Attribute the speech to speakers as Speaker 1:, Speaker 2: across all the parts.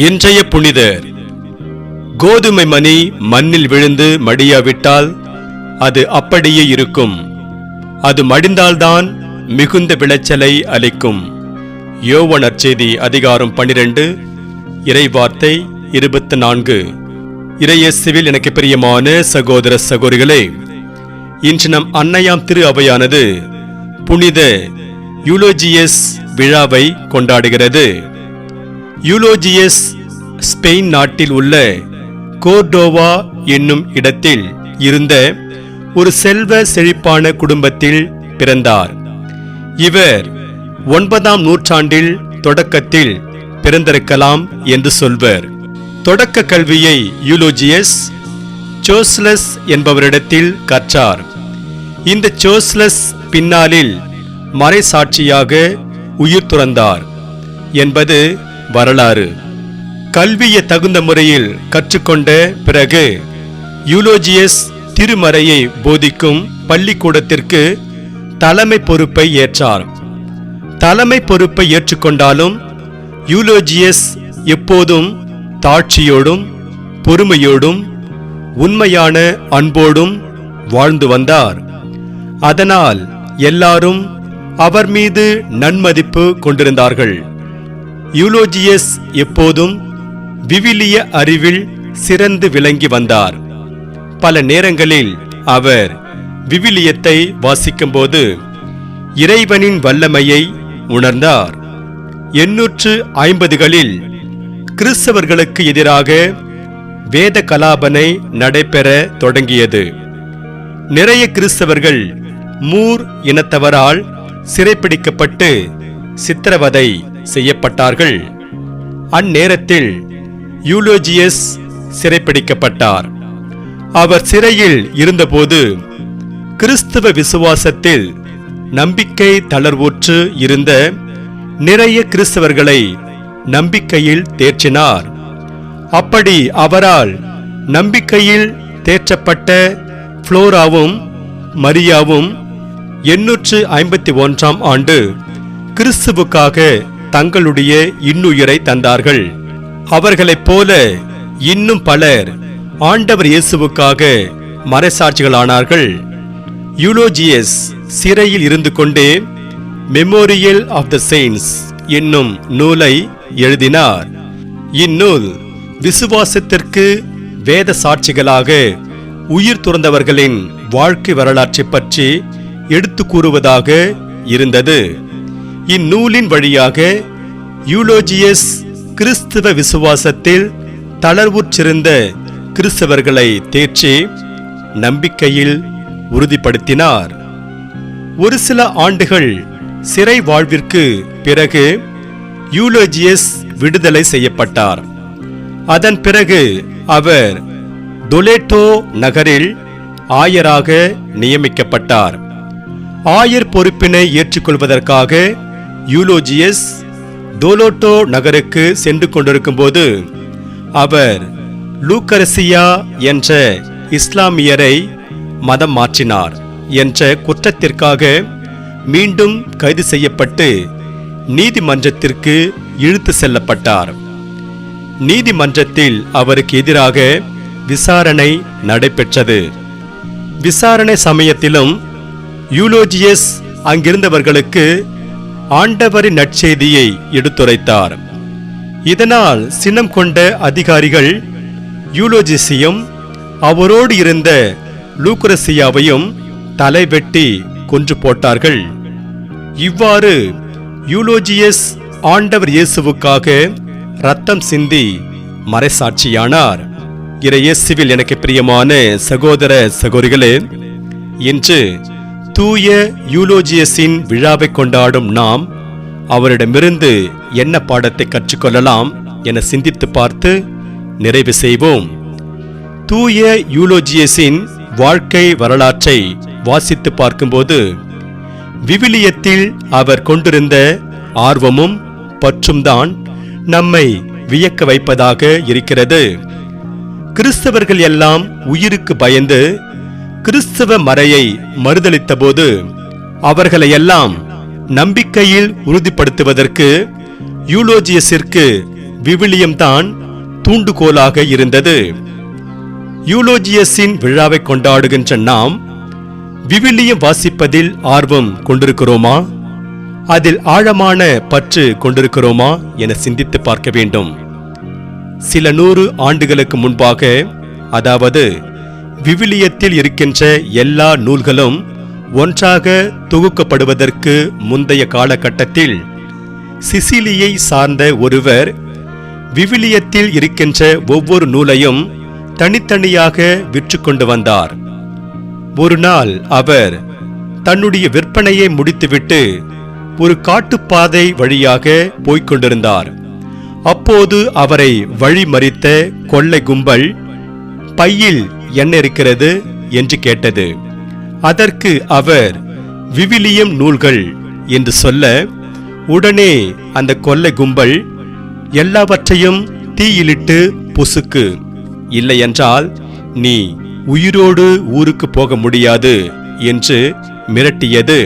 Speaker 1: இன்றைய புனிதர். கோதுமை மணி மண்ணில் விழுந்து மடியாவிட்டால் அது அப்படியே இருக்கும். அது மடிந்தால்தான் மிகுந்த விளைச்சலை அளிக்கும். யோவான் நற்செய்தி அதிகாரம் 12 இறைவார்த்தை 24. இறையேசுவில் எனக்கு பிரியமான சகோதர சகோதரிகளே, இன்று நம் அன்னையாம் திரு அவையானது புனித யூலோஜியஸ் விழாவை கொண்டாடுகிறது. யூலோஜியஸ் ஸ்பெயின் நாட்டில் உள்ள கோர்டோவா என்னும் இடத்தில் இருந்த ஒரு செல்வ செழிப்பான குடும்பத்தில் பிறந்தார். இவர் 9ஆம் நூற்றாண்டில் தொடக்கத்தில் பிறந்திருக்கலாம் என்று சொல்வர். தொடக்க கல்வியை யூலோஜியஸ் சோஸ்லஸ் என்பவரிடத்தில் கற்றார். இந்த சோஸ்லஸ் பின்னாளில் மறைசாட்சியாக உயிர் துறந்தார் என்பது வரலாறு. கல்வியை தகுந்த முறையில் கற்றுக்கொண்ட பிறகு யூலோஜியஸ் திருமறையை போதிக்கும் பள்ளிக்கூடத்திற்கு தலைமை பொறுப்பை ஏற்றார். தலைமை பொறுப்பை ஏற்றுக்கொண்டாலும் யூலோஜியஸ் எப்போதும் தாட்சியோடும் பொறுமையோடும் உண்மையான அன்போடும் வாழ்ந்து வந்தார். அதனால் எல்லாரும் அவர் மீது நன்மதிப்பு கொண்டிருந்தார்கள். யூலோஜியஸ் எப்போதும் விவிலிய அறிவில் சிறந்து விளங்கி வந்தார். பல நேரங்களில் அவர் விவிலியத்தை வாசிக்கும்போது இறைவனின் வல்லமையை உணர்ந்தார். 850களில் கிறிஸ்தவர்களுக்கு எதிராக வேத கலாபனை நடைபெற தொடங்கியது. நிறைய கிறிஸ்தவர்கள் மூர் இனத்தவரால் சிறைப்பிடிக்கப்பட்டு சித்திரவதை செய்யப்பட்டார்கள். அந்நேரத்தில் யூலோஜியஸ் சிறைப்பிடிக்கப்பட்டார். அவர் சிறையில் இருந்தபோது கிறிஸ்தவ விசுவாசத்தில் நம்பிக்கை தளர்வுற்று இருந்த நிறைய கிறிஸ்தவர்களை நம்பிக்கையில் தேற்றினார். அப்படி அவரால் நம்பிக்கையில் தேற்றப்பட்ட புளோராவும் மரியாவும் 851ஆம் ஆண்டு கிறிஸ்துவுக்காக தங்களுடைய இன்னுயிரை தந்தார்கள். அவர்களைப் போல இன்னும் பலர் ஆண்டவர் இயேசுவுக்காக மறைசாட்சிகளானார்கள். யூலோஜியஸ் சிறையில் இருந்து கொண்டே மெமோரியல் ஆஃப் த செயின்ட்ஸ் என்னும் நூலை எழுதினார். இந்நூல் விசுவாசத்திற்கு வேத சாட்சிகளாக உயிர் துறந்தவர்களின் வாழ்க்கை வரலாற்றை பற்றி எடுத்து கூறுவதாக இருந்தது. இந்நூலின் வழியாக யூலோஜியஸ் கிறிஸ்தவ விசுவாசத்தில் தளர்வுற்றிருந்த கிறிஸ்தவர்களை தேற்றி நம்பிக்கையில் உறுதிப்படுத்தினார். ஒரு சில ஆண்டுகள் சிறை வாழ்விற்கு பிறகு யூலோஜியஸ் விடுதலை செய்யப்பட்டார். அதன் பிறகு அவர் தொலேட்டோ நகரில் ஆயராக நியமிக்கப்பட்டார். ஆயர் பொறுப்பினை ஏற்றுக்கொள்வதற்காக யூலோஜியஸ் தொலேட்டோ நகருக்கு சென்று கொண்டிருக்கும் போது அவர் லூக்கரசியா என்ற இஸ்லாமியரை மதம் மாற்றினார் என்ற குற்றத்திற்காக மீண்டும் கைது செய்யப்பட்டு நீதிமன்றத்திற்கு இழுத்து செல்லப்பட்டார். நீதிமன்றத்தில் அவருக்கு எதிராக விசாரணை நடைபெற்றது. விசாரணை சமயத்திலும் யூலோஜியஸ் அங்கிருந்தவர்களுக்கு ஆண்டவரின் நற்செய்தியை எடுத்துரைத்தார். இதனால் சினம் கொண்ட அதிகாரிகள் யூலோஜியஸையும் அவரோடு இருந்த லூக்கரசியாவையும் தலைவெட்டி கொன்று போட்டார்கள். இவ்வாறு யூலோஜியஸ் ஆண்டவர் இயேசுவுக்காக இரத்தம் சிந்தி மறைசாட்சியானார். இறையேசுவில் எனக்கு பிரியமான சகோதர சகோதரிகளே, இன்று தூய யூலோஜியஸின் விழாவை கொண்டாடும் நாம் அவரிடமிருந்து என்ன பாடத்தை கற்றுக்கொள்ளலாம் என சிந்தித்து பார்த்து நிறைவு செய்வோம். தூய யூலோஜியஸின் வாழ்க்கை வரலாற்றை வாசித்து பார்க்கும்போது விவிலியத்தில் அவர் கொண்டிருந்த ஆர்வமும் பற்றும் தான் நம்மை வியக்க வைப்பதாக இருக்கிறது. கிறிஸ்தவர்கள் எல்லாம் உயிருக்கு பயந்து கிறிஸ்தவ மறையை மறுதலித்த போது அவர்களை எல்லாம் நம்பிக்கையில் உறுதிப்படுத்துவதற்கு யூலோஜியஸிற்கு விவிலியம்தான் தூண்டுகோலாக இருந்தது. யூலோஜியஸின் விழாவை கொண்டாடுகின்ற நாம் விவிலியம் வாசிப்பதில் ஆர்வம் கொண்டிருக்கிறோமா? அதில் ஆழமான பற்று கொண்டிருக்கிறோமா என சிந்தித்து பார்க்க வேண்டும். சில 100 ஆண்டுகளுக்கு முன்பாக, அதாவது விவிலியத்தில் இருக்கின்ற எல்லா நூல்களும் ஒன்றாக தொகுக்கப்படுவதற்கு முந்தைய காலகட்டத்தில் சிசிலியை சார்ந்த ஒருவர் விவிலியத்தில் இருக்கின்ற ஒவ்வொரு நூலையும் தனித்தனியாக விற்று கொண்டு வந்தார். ஒரு நாள் அவர் தன்னுடைய விற்பனையை முடித்துவிட்டு ஒரு காட்டுப்பாதை வழியாக போய்கொண்டிருந்தார். அப்போது அவரை வழிமறித்த கொள்ளை கும்பல், பையில் என்ன இருக்கிறது என்று கேட்டது. அதற்கு அவர் விவிலியம் நூல்கள் என்று சொல்ல, உடனே அந்த கொள்ளை கும்பல், எல்லாவற்றையும் தீயிலிட்டு பொசுக்கு, இல்லையென்றால் நீ உயிரோடு ஊருக்கு போக முடியாது என்று மிரட்டியது.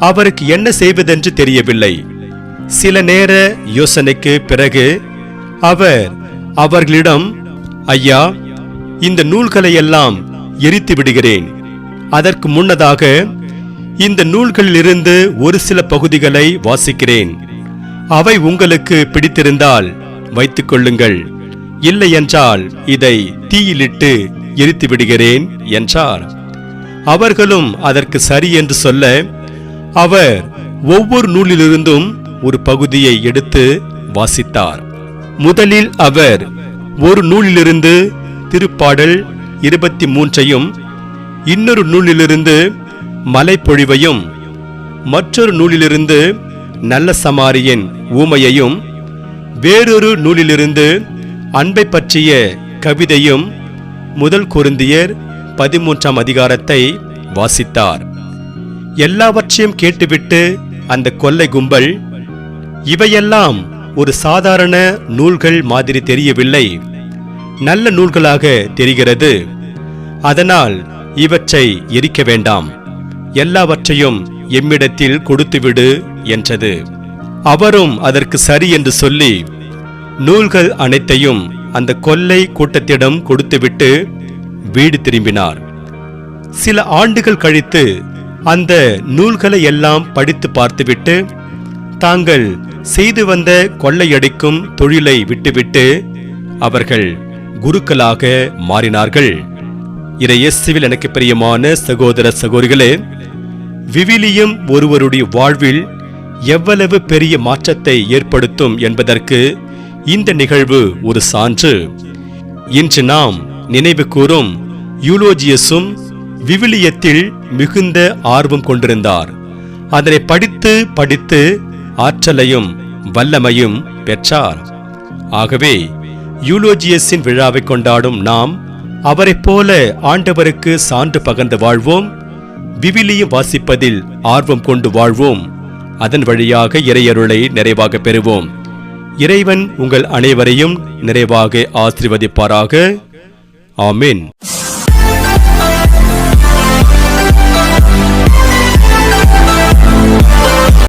Speaker 1: அவருக்கு என்ன செய்வதென்று தெரியவில்லை. சில நேர யோசனைக்கு பிறகு அவர் அவர்களிடம், ஐயா, இந்த நூல்களையெல்லாம் எரித்து விடுகிறேன். அதற்கு முன்னதாக இந்த நூல்களிலிருந்து ஒரு சில பகுதிகளை வாசிக்கிறேன். அவை உங்களுக்கு பிடித்திருந்தால் வைத்துக் கொள்ளுங்கள், இல்லையென்றால் இதை தீயிலிட்டு எரித்து விடுகிறேன் என்றார். அவர்களும் அதற்கு சரி என்று சொல்ல, அவர் ஒவ்வொரு நூலிலிருந்தும் ஒரு பகுதியை எடுத்து வாசித்தார். முதலில் அவர் ஒரு நூலிலிருந்து திருப்பாடல் 23ஐயும், இன்னொரு நூலிலிருந்து மலைப்பொழிவையும், மற்றொரு நூலிலிருந்து நல்ல சமாரியன் ஊமையையும், வேறொரு நூலிலிருந்து அன்பை பற்றிய கவிதையும், முதல் கொரிந்தியர் 13ஆம் அதிகாரத்தை வாசித்தார். எல்லாவற்றையும் கேட்டுவிட்டு அந்த கொள்ளை கும்பல், இவையெல்லாம் ஒரு சாதாரண நூல்கள் மாதிரி தெரியவில்லை, நல்ல நூல்களாக தெரிகிறது. அதனால் இவற்றை எரிக்க வேண்டாம், எல்லாவற்றையும் எம்மிடத்தில் கொடுத்துவிடு என்றது. அவரும் அதற்கு சரி என்று சொல்லி நூல்கள் அனைத்தையும் அந்த கொள்ளை கூட்டத்திடம் கொடுத்துவிட்டு வீடு திரும்பினார். சில ஆண்டுகள் கழித்து அந்த நூல்களை எல்லாம் படித்து பார்த்துவிட்டு தாங்கள் செய்து வந்த கொள்ளையடிக்கும் தொழிலை விட்டுவிட்டு அவர்கள் குருக்களாக மாறினார்கள். இறையேசுவில் எனக்கு பிரியமான சகோதர சகோதரிகளே, விவிலியம் ஒருவருடைய வாழ்வில் எவ்வளவு பெரிய மாற்றத்தை ஏற்படுத்தும் என்பதற்கு இந்த நிகழ்வு ஒரு சான்று. இன்று நாம் நினைவு கூறும் யூலோஜியஸும் விவிலியத்தில் மிகுந்த ஆர்வம் கொண்டிருந்தார். அதனை படித்து படித்து ஆற்றலையும் வல்லமையும் பெற்றார். ஆகவே யூலோஜியஸின் விழாவை கொண்டாடும் நாம் அவரைப் போல ஆண்டவருக்கு சான்று பகர்ந்து வாழ்வோம், விவிலியம் வாசிப்பதில் ஆர்வம் கொண்டு வாழ்வோம். அதன் வழியாக இறையருளை நிறைவாக பெறுவோம். இறைவன் உங்கள் அனைவரையும் நிறைவாக ஆசீர்வதிப்பாராக. ஆமென்.